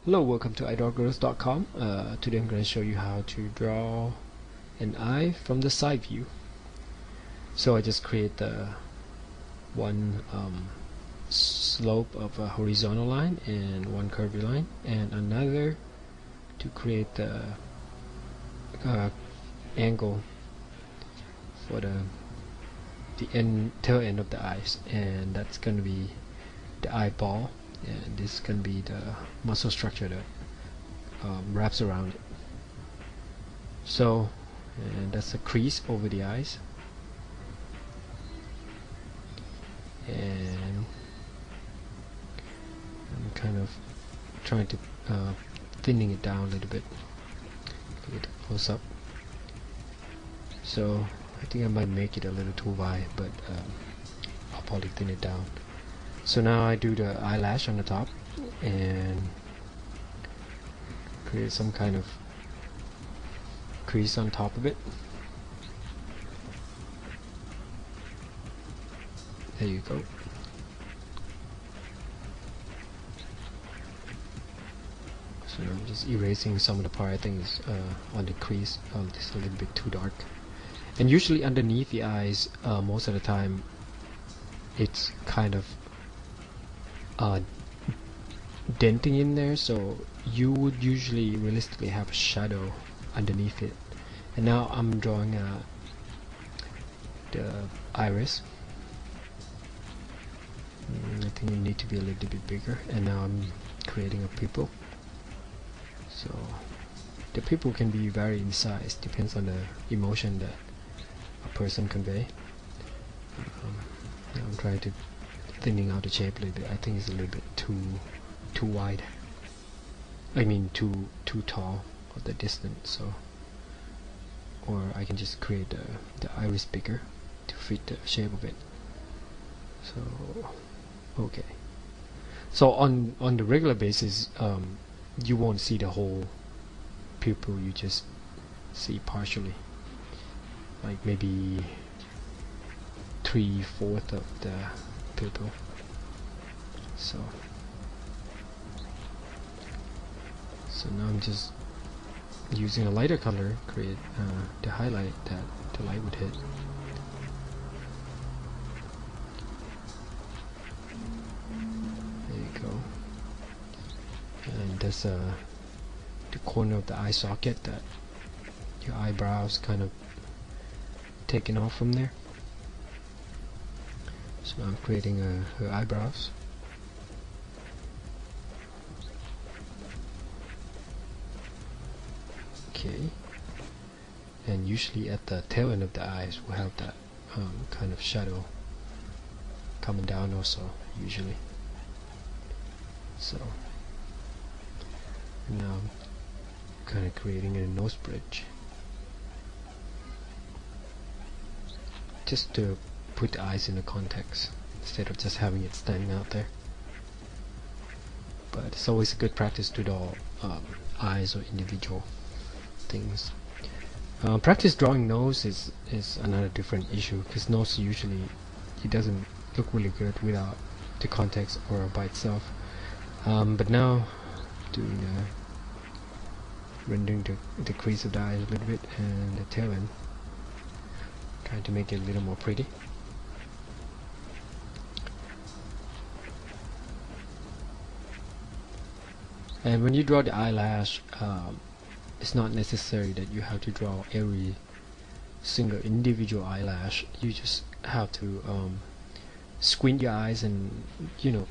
Hello, welcome to iDrawGirls.com. Today I'm going to show you how to draw an eye from the side view. So I just create the one slope of a horizontal line and one curvy line, and another to create the angle for the tail end of the eyes, and that's going to be the eyeball, and this is going to be the muscle structure that wraps around it. So, and that's a crease over the eyes, and I'm kind of trying to thinning it down a little bit. Get a close up. So I think I might make it a little too wide, but I'll probably thin it down. So now I do the eyelash on the top and create some kind of crease on top of it. There you go. So now I'm just erasing some of the part I think is on the crease. This is a little bit too dark. And usually underneath the eyes, most of the time, it's kind of denting in there, so you would usually realistically have a shadow underneath it. And now I'm drawing the iris. I think it needs to be a little bit bigger, and now I'm creating a pupil. So the pupil can be varied in size, depends on the emotion that a person convey. Now I'm trying to thinning out the shape a little bit. I think it's a little bit too wide. I mean too tall of the distance. So, or I can just create the iris bigger to fit the shape of it. So okay. So on the regular basis, you won't see the whole pupil. You just see partially, like maybe 3/4 of the pupil. So now I'm just using a lighter color create the highlight that the light would hit. There you go. And there's the corner of the eye socket that your eyebrows kind of taken off from there. So now I'm creating her eyebrows. Okay. And usually at the tail end of the eyes we'll have that kind of shadow coming down also, usually. So now I'm kind of creating a nose bridge, just to put the eyes in the context instead of just having it standing out there. But it's always a good practice to draw eyes or individual things. Practice drawing nose is another different issue, because nose usually it doesn't look really good without the context or by itself. But now doing rendering the crease of the eyes a little bit and the tail end, trying to make it a little more pretty. And when you draw the eyelash, it's not necessary that you have to draw every single individual eyelash. You just have to squint your eyes and, you know,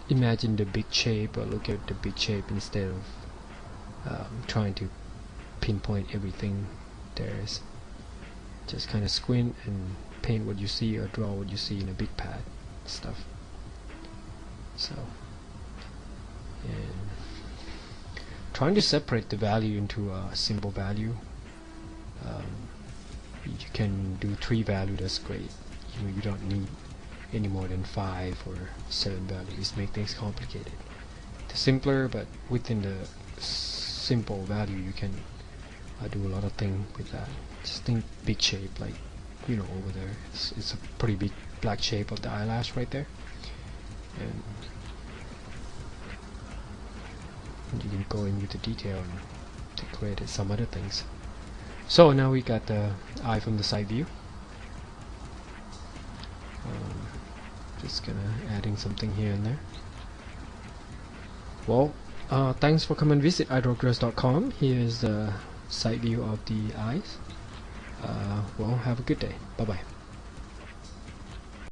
imagine the big shape, or look at the big shape instead of trying to pinpoint everything there is. Just kind of squint and paint what you see, or draw what you see in a big pad stuff. So, and trying to separate the value into a simple value. You can do 3 values, that's great. You don't need any more than 5 or 7 values. Make things complicated. The simpler, but within the simple value, you can do a lot of things with that. Just think big shape, like, you know, over there. It's a pretty big black shape of the eyelash right there. And you can go in with the detail and decorate some other things. So now we got the eye from the side view. Just gonna adding something here and there. Well, thanks for coming and visit idolgirls.com. Here is the side view of the eyes. Well, have a good day. Bye bye.